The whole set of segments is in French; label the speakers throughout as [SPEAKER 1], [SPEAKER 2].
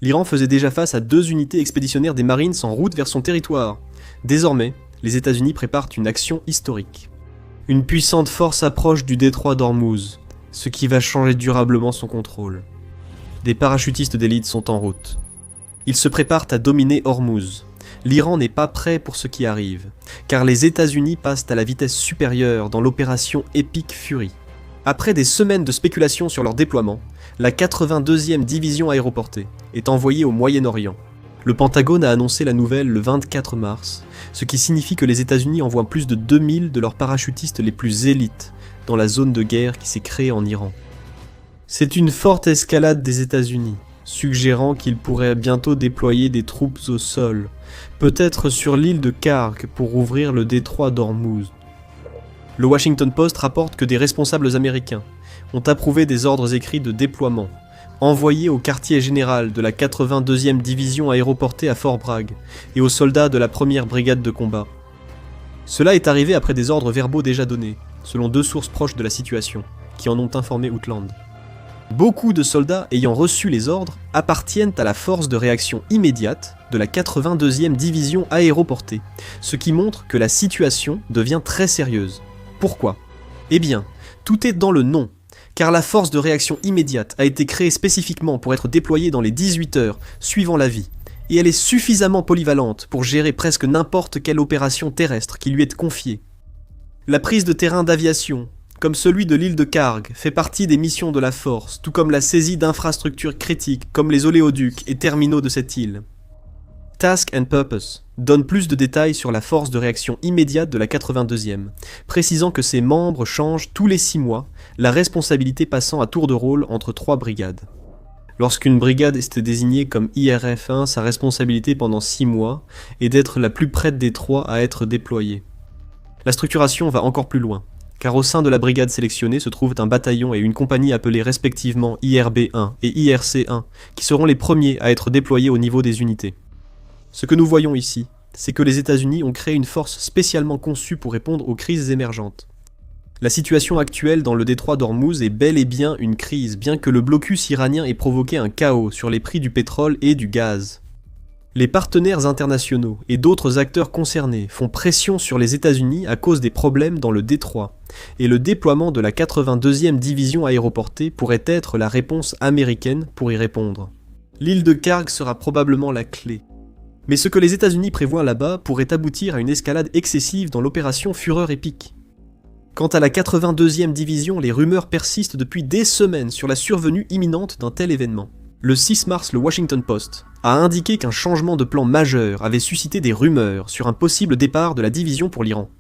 [SPEAKER 1] L'Iran faisait déjà face à 2 unités expéditionnaires des Marines en route vers son territoire. Désormais, les États-Unis préparent une action historique. Une puissante force approche du détroit d'Ormuz, ce qui va changer durablement son contrôle. Des parachutistes d'élite sont en route. Ils se préparent à dominer Ormuz. L'Iran n'est pas prêt pour ce qui arrive, car les États-Unis passent à la vitesse supérieure dans l'opération Epic Fury. Après des semaines de spéculation sur leur déploiement, la 82e division aéroportée est envoyée au Moyen-Orient. Le Pentagone a annoncé la nouvelle le 24 mars, ce qui signifie que les États-Unis envoient plus de 2000 de leurs parachutistes les plus élites dans la zone de guerre qui s'est créée en Iran. C'est une forte escalade des États-Unis, suggérant qu'ils pourraient bientôt déployer des troupes au sol, peut-être sur l'île de Karg pour ouvrir le détroit d'Ormuz. Le Washington Post rapporte que des responsables américains ont approuvé des ordres écrits de déploiement, envoyés au quartier général de la 82e division aéroportée à Fort Bragg et aux soldats de la 1re brigade de combat. Cela est arrivé après des ordres verbaux déjà donnés, selon 2 sources proches de la situation, qui en ont informé Outland. Beaucoup de soldats ayant reçu les ordres appartiennent à la force de réaction immédiate de la 82e division aéroportée, ce qui montre que la situation devient très sérieuse. Pourquoi ? Eh bien, tout est dans le nom, car la force de réaction immédiate a été créée spécifiquement pour être déployée dans les 18 heures suivant l'avis, et elle est suffisamment polyvalente pour gérer presque n'importe quelle opération terrestre qui lui est confiée. La prise de terrain d'aviation, comme celui de l'île de Karg, fait partie des missions de la force, tout comme la saisie d'infrastructures critiques comme les oléoducs et terminaux de cette île. Task and Purpose donne plus de détails sur la force de réaction immédiate de la 82e, précisant que ses membres changent tous les 6 mois, la responsabilité passant à tour de rôle entre 3 brigades. Lorsqu'une brigade est désignée comme IRF-1, sa responsabilité pendant 6 mois est d'être la plus près des 3 à être déployée. La structuration va encore plus loin, car au sein de la brigade sélectionnée se trouvent un bataillon et une compagnie appelées respectivement IRB-1 et IRC-1, qui seront les premiers à être déployés au niveau des unités. Ce que nous voyons ici, c'est que les États-Unis ont créé une force spécialement conçue pour répondre aux crises émergentes. La situation actuelle dans le détroit d'Ormuz est bel et bien une crise, bien que le blocus iranien ait provoqué un chaos sur les prix du pétrole et du gaz. Les partenaires internationaux et d'autres acteurs concernés font pression sur les États-Unis à cause des problèmes dans le détroit, et le déploiement de la 82e division aéroportée pourrait être la réponse américaine pour y répondre. L'île de Karg sera probablement la clé. Mais ce que les États-Unis prévoient là-bas pourrait aboutir à une escalade excessive dans l'opération Fureur épique. Quant à la 82e division, les rumeurs persistent depuis des semaines sur la survenue imminente d'un tel événement. Le 6 mars, le Washington Post a indiqué qu'un changement de plan majeur avait suscité des rumeurs sur un possible départ de la division pour l'Iran.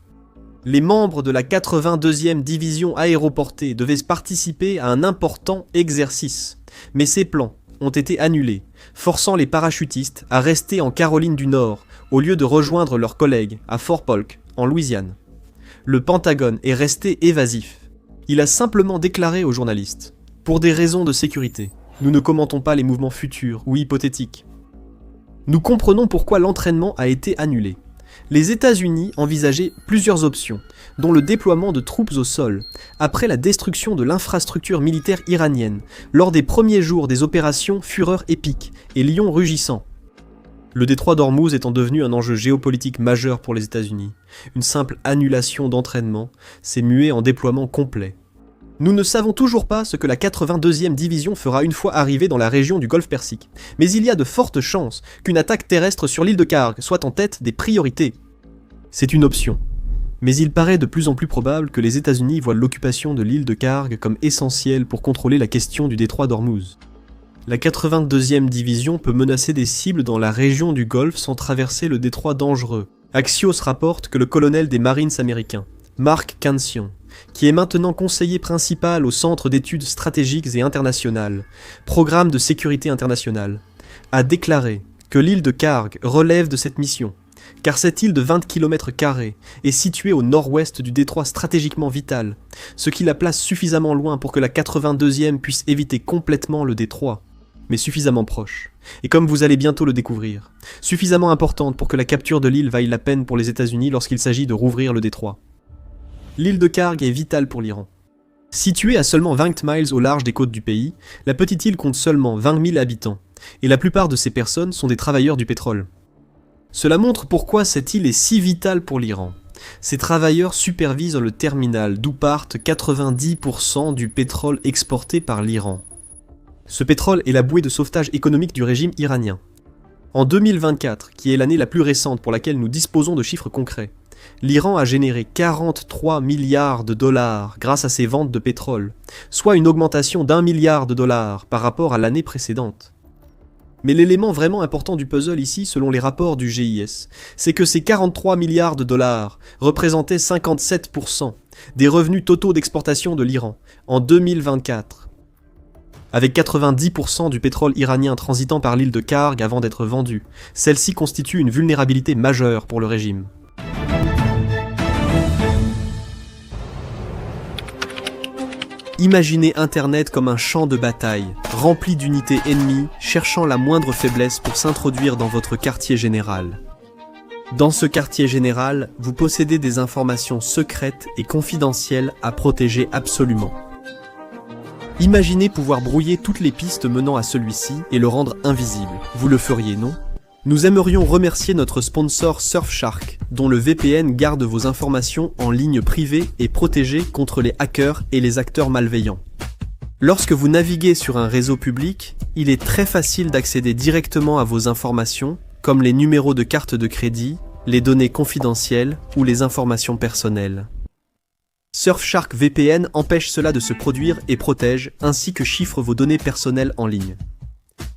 [SPEAKER 1] Les membres de la 82e division aéroportée devaient participer à un important exercice, mais ces plans ont été annulés, forçant les parachutistes à rester en Caroline du Nord au lieu de rejoindre leurs collègues à Fort Polk, en Louisiane. Le Pentagone est resté évasif. Il a simplement déclaré aux journalistes « Pour des raisons de sécurité, nous ne commentons pas les mouvements futurs ou hypothétiques. » Nous comprenons pourquoi l'entraînement a été annulé. Les États-Unis envisageaient plusieurs options, dont le déploiement de troupes au sol, après la destruction de l'infrastructure militaire iranienne, lors des premiers jours des opérations Fureur épique et Lion rugissant. Le détroit d'Ormuz étant devenu un enjeu géopolitique majeur pour les États-Unis, une simple annulation d'entraînement s'est muée en déploiement complet. Nous ne savons toujours pas ce que la 82e division fera une fois arrivée dans la région du Golfe Persique, mais il y a de fortes chances qu'une attaque terrestre sur l'île de Karg soit en tête des priorités. C'est une option, mais il paraît de plus en plus probable que les États-Unis voient l'occupation de l'île de Karg comme essentielle pour contrôler la question du détroit d'Ormuz. La 82e division peut menacer des cibles dans la région du Golfe sans traverser le détroit dangereux. Axios rapporte que le colonel des Marines américains, Mark Cancion, qui est maintenant conseiller principal au Centre d'études stratégiques et internationales, programme de sécurité internationale, a déclaré que l'île de Karg relève de cette mission, car cette île de 20 km² est située au nord-ouest du détroit stratégiquement vital, ce qui la place suffisamment loin pour que la 82e puisse éviter complètement le détroit, mais suffisamment proche, et comme vous allez bientôt le découvrir, suffisamment importante pour que la capture de l'île vaille la peine pour les États-Unis lorsqu'il s'agit de rouvrir le détroit. L'île de Karg est vitale pour l'Iran. Située à seulement 20 miles au large des côtes du pays, la petite île compte seulement 20 000 habitants, et la plupart de ces personnes sont des travailleurs du pétrole. Cela montre pourquoi cette île est si vitale pour l'Iran. Ces travailleurs supervisent le terminal d'où partent 90% du pétrole exporté par l'Iran. Ce pétrole est la bouée de sauvetage économique du régime iranien. En 2024, qui est l'année la plus récente pour laquelle nous disposons de chiffres concrets, l'Iran a généré 43 milliards de dollars grâce à ses ventes de pétrole, soit une augmentation d'1 milliard de dollars par rapport à l'année précédente. Mais l'élément vraiment important du puzzle ici, selon les rapports du GIS, c'est que ces 43 milliards de dollars représentaient 57% des revenus totaux d'exportation de l'Iran en 2024. Avec 90% du pétrole iranien transitant par l'île de Karg avant d'être vendu, celle-ci constitue une vulnérabilité majeure pour le régime. Imaginez Internet comme un champ de bataille, rempli d'unités ennemies cherchant la moindre faiblesse pour s'introduire dans votre quartier général. Dans ce quartier général, vous possédez des informations secrètes et confidentielles à protéger absolument. Imaginez pouvoir brouiller toutes les pistes menant à celui-ci et le rendre invisible. Vous le feriez, non ? Nous aimerions remercier notre sponsor Surfshark, dont le VPN garde vos informations en ligne privée et protégée contre les hackers et les acteurs malveillants. Lorsque vous naviguez sur un réseau public, il est très facile d'accéder directement à vos informations, comme les numéros de carte de crédit, les données confidentielles ou les informations personnelles. Surfshark VPN empêche cela de se produire et protège, ainsi que chiffre vos données personnelles en ligne.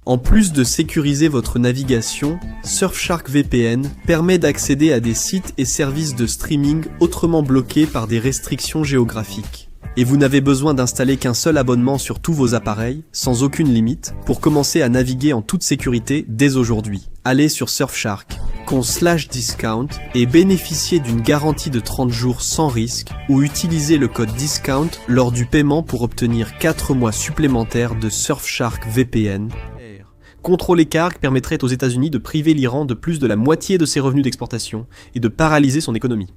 [SPEAKER 1] En plus de sécuriser votre navigation, Surfshark VPN permet d'accéder à des sites et services de streaming autrement bloqués par des restrictions géographiques. Et vous n'avez besoin d'installer qu'un seul abonnement sur tous vos appareils, sans aucune limite, pour commencer à naviguer en toute sécurité dès aujourd'hui. Allez sur Surfshark.com/discount et bénéficiez d'une garantie de 30 jours sans risque ou utilisez le code discount lors du paiement pour obtenir 4 mois supplémentaires de Surfshark VPN. Contrôler Karg permettrait aux États-Unis de priver l'Iran de plus de la moitié de ses revenus d'exportation et de paralyser son économie.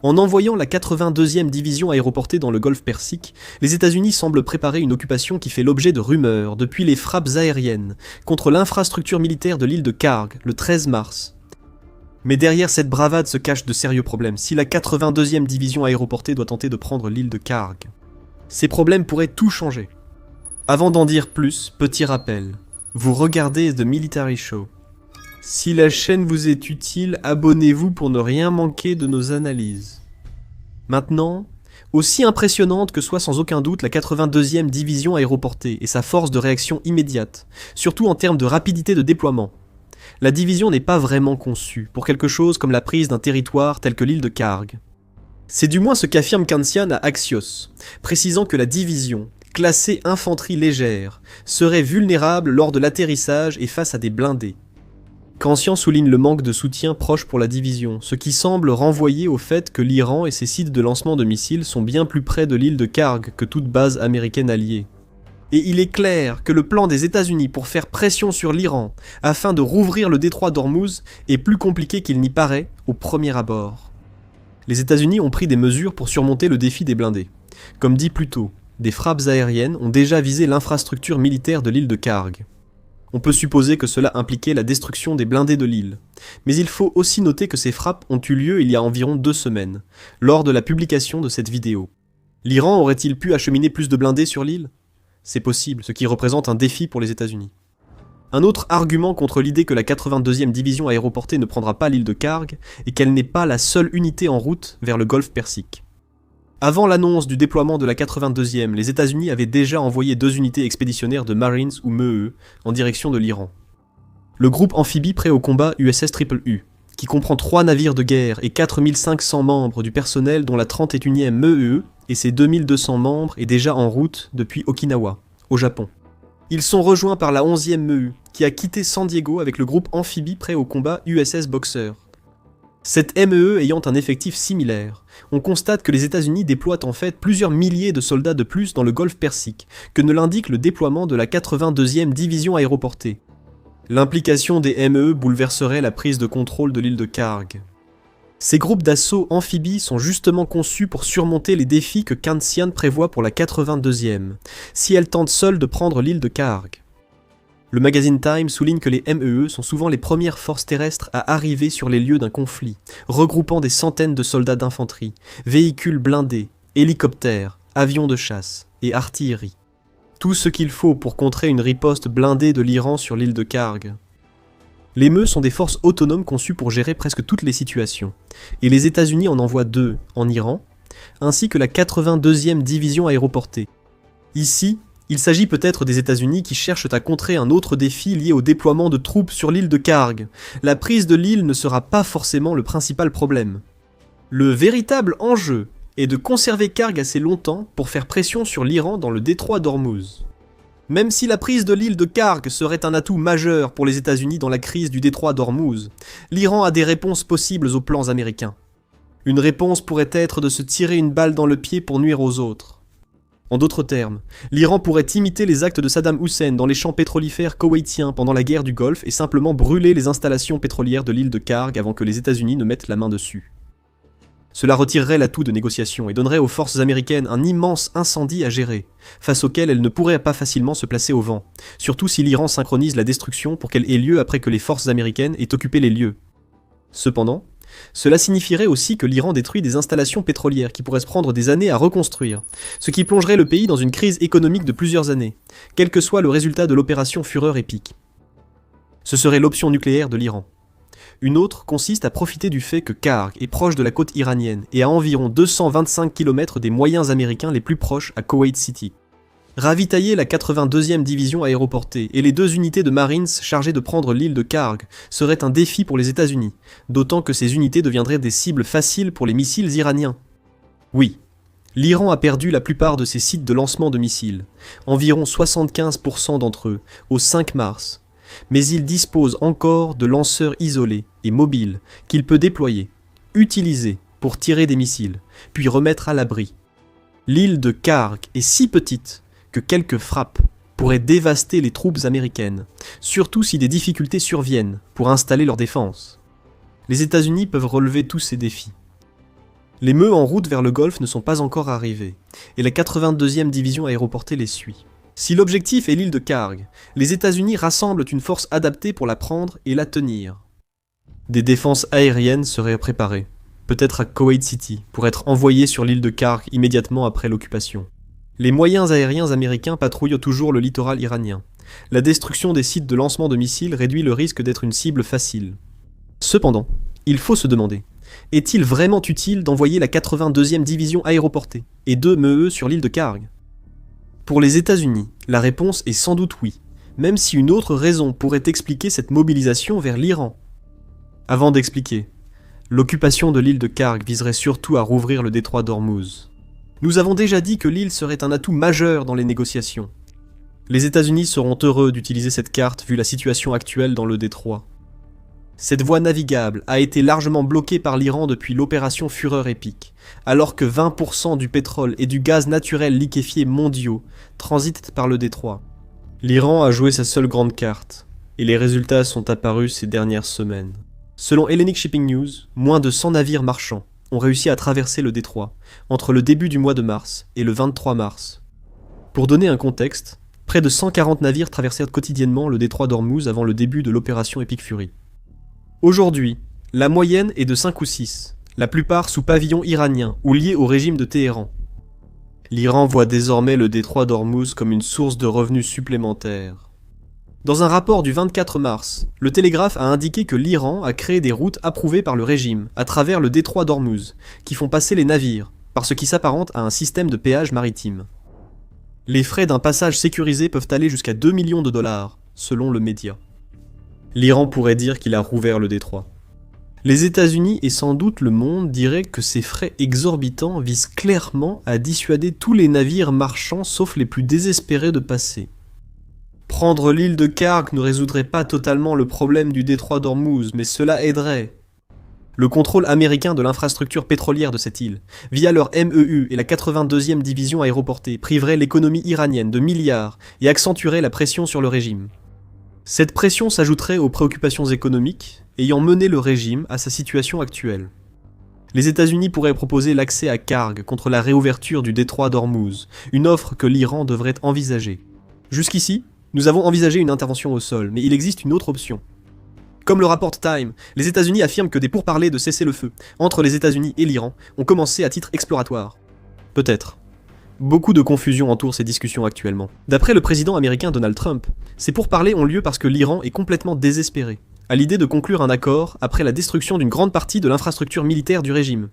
[SPEAKER 1] En envoyant la 82e division aéroportée dans le golfe Persique, les États-Unis semblent préparer une occupation qui fait l'objet de rumeurs depuis les frappes aériennes contre l'infrastructure militaire de l'île de Karg le 13 mars. Mais derrière cette bravade se cachent de sérieux problèmes si la 82e division aéroportée doit tenter de prendre l'île de Karg. Ces problèmes pourraient tout changer. Avant d'en dire plus, petit rappel. Vous regardez The Military Show. Si la chaîne vous est utile, abonnez-vous pour ne rien manquer de nos analyses. Maintenant, aussi impressionnante que soit sans aucun doute la 82e division aéroportée et sa force de réaction immédiate, surtout en termes de rapidité de déploiement, la division n'est pas vraiment conçue pour quelque chose comme la prise d'un territoire tel que l'île de Karg. C'est du moins ce qu'affirme Kansian à Axios, précisant que la division, classée infanterie légère, serait vulnérable lors de l'atterrissage et face à des blindés. Kansian souligne le manque de soutien proche pour la division, ce qui semble renvoyer au fait que l'Iran et ses sites de lancement de missiles sont bien plus près de l'île de Karg que toute base américaine alliée. Et il est clair que le plan des États-Unis pour faire pression sur l'Iran afin de rouvrir le détroit d'Ormuz est plus compliqué qu'il n'y paraît au premier abord. Les États-Unis ont pris des mesures pour surmonter le défi des blindés. Comme dit plus tôt, des frappes aériennes ont déjà visé l'infrastructure militaire de l'île de Karg. On peut supposer que cela impliquait la destruction des blindés de l'île. Mais il faut aussi noter que ces frappes ont eu lieu il y a environ 2 semaines, lors de la publication de cette vidéo. L'Iran aurait-il pu acheminer plus de blindés sur l'île ? C'est possible, ce qui représente un défi pour les États-Unis. Un autre argument contre l'idée que la 82e division aéroportée ne prendra pas l'île de Karg est qu'elle n'est pas la seule unité en route vers le golfe Persique. Avant l'annonce du déploiement de la 82e, les États-Unis avaient déjà envoyé 2 unités expéditionnaires de Marines ou MEE en direction de l'Iran. Le groupe amphibie prêt au combat USS Triple U, qui comprend 3 navires de guerre et 4500 membres du personnel dont la 31e MEE et ses 2200 membres est déjà en route depuis Okinawa, au Japon. Ils sont rejoints par la 11e MEU, qui a quitté San Diego avec le groupe amphibie prêt au combat USS Boxer. Cette MEE ayant un effectif similaire, on constate que les États-Unis déploient en fait plusieurs milliers de soldats de plus dans le golfe Persique que ne l'indique le déploiement de la 82e division aéroportée. L'implication des MEE bouleverserait la prise de contrôle de l'île de Karg. Ces groupes d'assaut amphibies sont justement conçus pour surmonter les défis que Kansian prévoit pour la 82e, si elle tente seule de prendre l'île de Karg. Le magazine Time souligne que les MEE sont souvent les premières forces terrestres à arriver sur les lieux d'un conflit, regroupant des centaines de soldats d'infanterie, véhicules blindés, hélicoptères, avions de chasse et artillerie. Tout ce qu'il faut pour contrer une riposte blindée de l'Iran sur l'île de Karg. Les MEE sont des forces autonomes conçues pour gérer presque toutes les situations, et les États-Unis en envoient 2 en Iran, ainsi que la 82e division aéroportée. Ici, il s'agit peut-être des États-Unis qui cherchent à contrer un autre défi lié au déploiement de troupes sur l'île de Karg. La prise de l'île ne sera pas forcément le principal problème. Le véritable enjeu est de conserver Karg assez longtemps pour faire pression sur l'Iran dans le détroit d'Ormuz. Même si la prise de l'île de Karg serait un atout majeur pour les États-Unis dans la crise du détroit d'Ormuz, l'Iran a des réponses possibles aux plans américains. Une réponse pourrait être de se tirer une balle dans le pied pour nuire aux autres. En d'autres termes, l'Iran pourrait imiter les actes de Saddam Hussein dans les champs pétrolifères koweïtiens pendant la guerre du Golfe et simplement brûler les installations pétrolières de l'île de Karg avant que les États-Unis ne mettent la main dessus. Cela retirerait l'atout de négociation et donnerait aux forces américaines un immense incendie à gérer, face auquel elles ne pourraient pas facilement se placer au vent, surtout si l'Iran synchronise la destruction pour qu'elle ait lieu après que les forces américaines aient occupé les lieux. Cependant, cela signifierait aussi que l'Iran détruit des installations pétrolières qui pourraient se prendre des années à reconstruire, ce qui plongerait le pays dans une crise économique de plusieurs années, quel que soit le résultat de l'opération Fureur épique. Ce serait l'option nucléaire de l'Iran. Une autre consiste à profiter du fait que Karg est proche de la côte iranienne et à environ 225 km des moyens américains les plus proches à Kuwait City. Ravitailler la 82e division aéroportée et les 2 unités de Marines chargées de prendre l'île de Karg serait un défi pour les États-Unis, d'autant que ces unités deviendraient des cibles faciles pour les missiles iraniens. Oui, l'Iran a perdu la plupart de ses sites de lancement de missiles, environ 75% d'entre eux, au 5 mars, mais il dispose encore de lanceurs isolés et mobiles qu'il peut déployer, utiliser pour tirer des missiles, puis remettre à l'abri. L'île de Karg est si petite que quelques frappes pourraient dévaster les troupes américaines, surtout si des difficultés surviennent pour installer leur défense. Les États-Unis peuvent relever tous ces défis. Les MEE en route vers le Golfe ne sont pas encore arrivés, et la 82e division aéroportée les suit. Si l'objectif est l'île de Karg, les États-Unis rassemblent une force adaptée pour la prendre et la tenir. Des défenses aériennes seraient préparées, peut-être à Kuwait City, pour être envoyées sur l'île de Karg immédiatement après l'occupation. Les moyens aériens américains patrouillent toujours le littoral iranien. La destruction des sites de lancement de missiles réduit le risque d'être une cible facile. Cependant, il faut se demander, est-il vraiment utile d'envoyer la 82e division aéroportée et 2 MEE sur l'île de Karg ? Pour les États-Unis, la réponse est sans doute oui, même si une autre raison pourrait expliquer cette mobilisation vers l'Iran. Avant d'expliquer, l'occupation de l'île de Karg viserait surtout à rouvrir le détroit d'Ormuz. Nous avons déjà dit que l'île serait un atout majeur dans les négociations. Les États-Unis seront heureux d'utiliser cette carte vu la situation actuelle dans le détroit. Cette voie navigable a été largement bloquée par l'Iran depuis l'opération Fureur épique, alors que 20% du pétrole et du gaz naturel liquéfié mondiaux transitent par le détroit. L'Iran a joué sa seule grande carte, et les résultats sont apparus ces dernières semaines. Selon Hellenic Shipping News, moins de 100 navires marchands ont réussi à traverser le détroit entre le début du mois de mars et le 23 mars. Pour donner un contexte, près de 140 navires traversèrent quotidiennement le détroit d'Ormuz avant le début de l'opération Epic Fury. Aujourd'hui, la moyenne est de 5 ou 6, la plupart sous pavillon iranien ou liés au régime de Téhéran. L'Iran voit désormais le détroit d'Ormuz comme une source de revenus supplémentaires. Dans un rapport du 24 mars, le Télégraphe a indiqué que l'Iran a créé des routes approuvées par le régime à travers le détroit d'Ormuz, qui font passer les navires, par ce qui s'apparente à un système de péage maritime. Les frais d'un passage sécurisé peuvent aller jusqu'à 2 millions de dollars, selon le média. L'Iran pourrait dire qu'il a rouvert le détroit. Les États-Unis et sans doute le monde diraient que ces frais exorbitants visent clairement à dissuader tous les navires marchands sauf les plus désespérés de passer. Prendre l'île de Karg ne résoudrait pas totalement le problème du détroit d'Ormuz, mais cela aiderait. Le contrôle américain de l'infrastructure pétrolière de cette île, via leur MEU et la 82e division aéroportée, priverait l'économie iranienne de milliards et accentuerait la pression sur le régime. Cette pression s'ajouterait aux préoccupations économiques, ayant mené le régime à sa situation actuelle. Les États-Unis pourraient proposer l'accès à Karg contre la réouverture du détroit d'Ormuz, une offre que l'Iran devrait envisager. Jusqu'ici, Nous avons envisagé une intervention au sol, mais il existe une autre option. Comme le rapporte Time, les États-Unis affirment que des pourparlers de cessez-le-feu entre les États-Unis et l'Iran ont commencé à titre exploratoire. Peut-être. Beaucoup de confusion entoure ces discussions actuellement. D'après le président américain Donald Trump, ces pourparlers ont lieu parce que l'Iran est complètement désespéré, à l'idée de conclure un accord après la destruction d'une grande partie de l'infrastructure militaire du régime.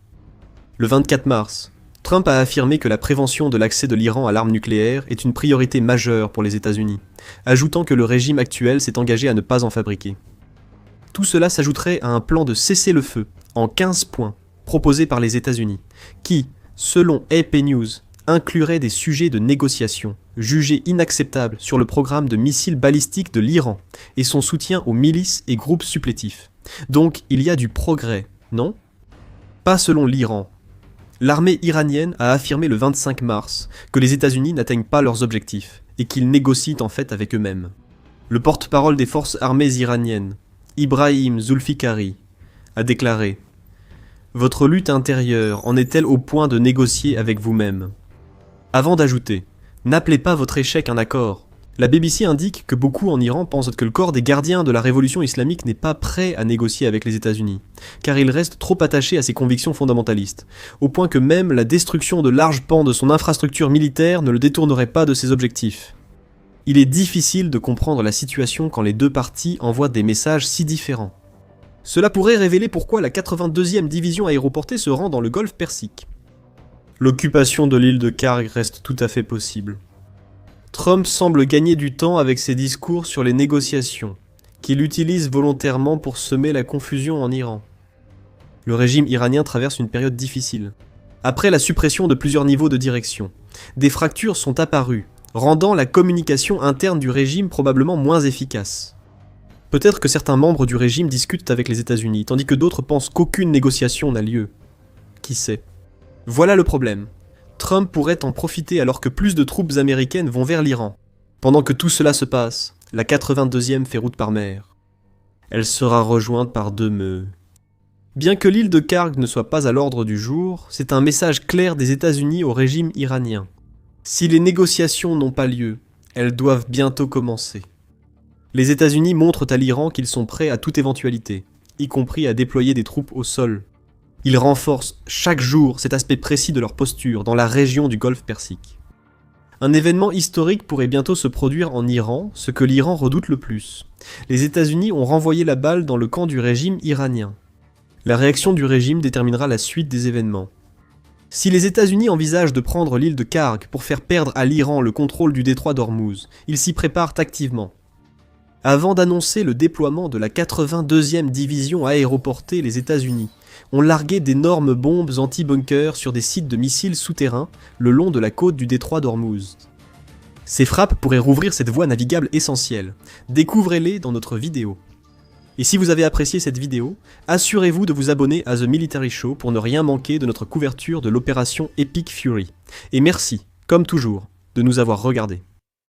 [SPEAKER 1] Le 24 mars, Trump a affirmé que la prévention de l'accès de l'Iran à l'arme nucléaire est une priorité majeure pour les États-Unis, ajoutant que le régime actuel s'est engagé à ne pas en fabriquer. Tout cela s'ajouterait à un plan de cessez-le-feu en 15 points proposé par les États-Unis, qui, selon AP News, inclurait des sujets de négociation, jugés inacceptables sur le programme de missiles balistiques de l'Iran et son soutien aux milices et groupes supplétifs. Donc il y a du progrès, non? Pas selon l'Iran. L'armée iranienne a affirmé le 25 mars que les États-Unis n'atteignent pas leurs objectifs et qu'ils négocient en fait avec eux-mêmes. Le porte-parole des forces armées iraniennes, Ibrahim Zulfikari, a déclaré « Votre lutte intérieure en est-elle au point de négocier avec vous-même ?» Avant d'ajouter « N'appelez pas votre échec un accord ». La BBC indique que beaucoup en Iran pensent que le corps des gardiens de la révolution islamique n'est pas prêt à négocier avec les États-Unis, car il reste trop attaché à ses convictions fondamentalistes, au point que même la destruction de larges pans de son infrastructure militaire ne le détournerait pas de ses objectifs. Il est difficile de comprendre la situation quand les deux parties envoient des messages si différents. Cela pourrait révéler pourquoi la 82e division aéroportée se rend dans le golfe Persique. L'occupation de l'île de Karg reste tout à fait possible. Trump semble gagner du temps avec ses discours sur les négociations, qu'il utilise volontairement pour semer la confusion en Iran. Le régime iranien traverse une période difficile. Après la suppression de plusieurs niveaux de direction, des fractures sont apparues, rendant la communication interne du régime probablement moins efficace. Peut-être que certains membres du régime discutent avec les États-Unis, tandis que d'autres pensent qu'aucune négociation n'a lieu. Qui sait? Voilà le problème. Trump pourrait en profiter alors que plus de troupes américaines vont vers l'Iran. Pendant que tout cela se passe, la 82e fait route par mer. Elle sera rejointe par 2 meux. Bien que l'île de Karg ne soit pas à l'ordre du jour, c'est un message clair des États-Unis au régime iranien. Si les négociations n'ont pas lieu, elles doivent bientôt commencer. Les États-Unis montrent à l'Iran qu'ils sont prêts à toute éventualité, y compris à déployer des troupes au sol. Ils renforcent chaque jour cet aspect précis de leur posture dans la région du golfe Persique. Un événement historique pourrait bientôt se produire en Iran, ce que l'Iran redoute le plus. Les États-Unis ont renvoyé la balle dans le camp du régime iranien. La réaction du régime déterminera la suite des événements. Si les États-Unis envisagent de prendre l'île de Karg pour faire perdre à l'Iran le contrôle du détroit d'Ormuz, ils s'y préparent activement. Avant d'annoncer le déploiement de la 82e division aéroportée, les États-Unis ont largué d'énormes bombes anti-bunkers sur des sites de missiles souterrains le long de la côte du détroit d'Ormuz. Ces frappes pourraient rouvrir cette voie navigable essentielle. Découvrez-les dans notre vidéo. Et si vous avez apprécié cette vidéo, assurez-vous de vous abonner à The Military Show pour ne rien manquer de notre couverture de l'opération Epic Fury. Et merci, comme toujours, de nous avoir regardés.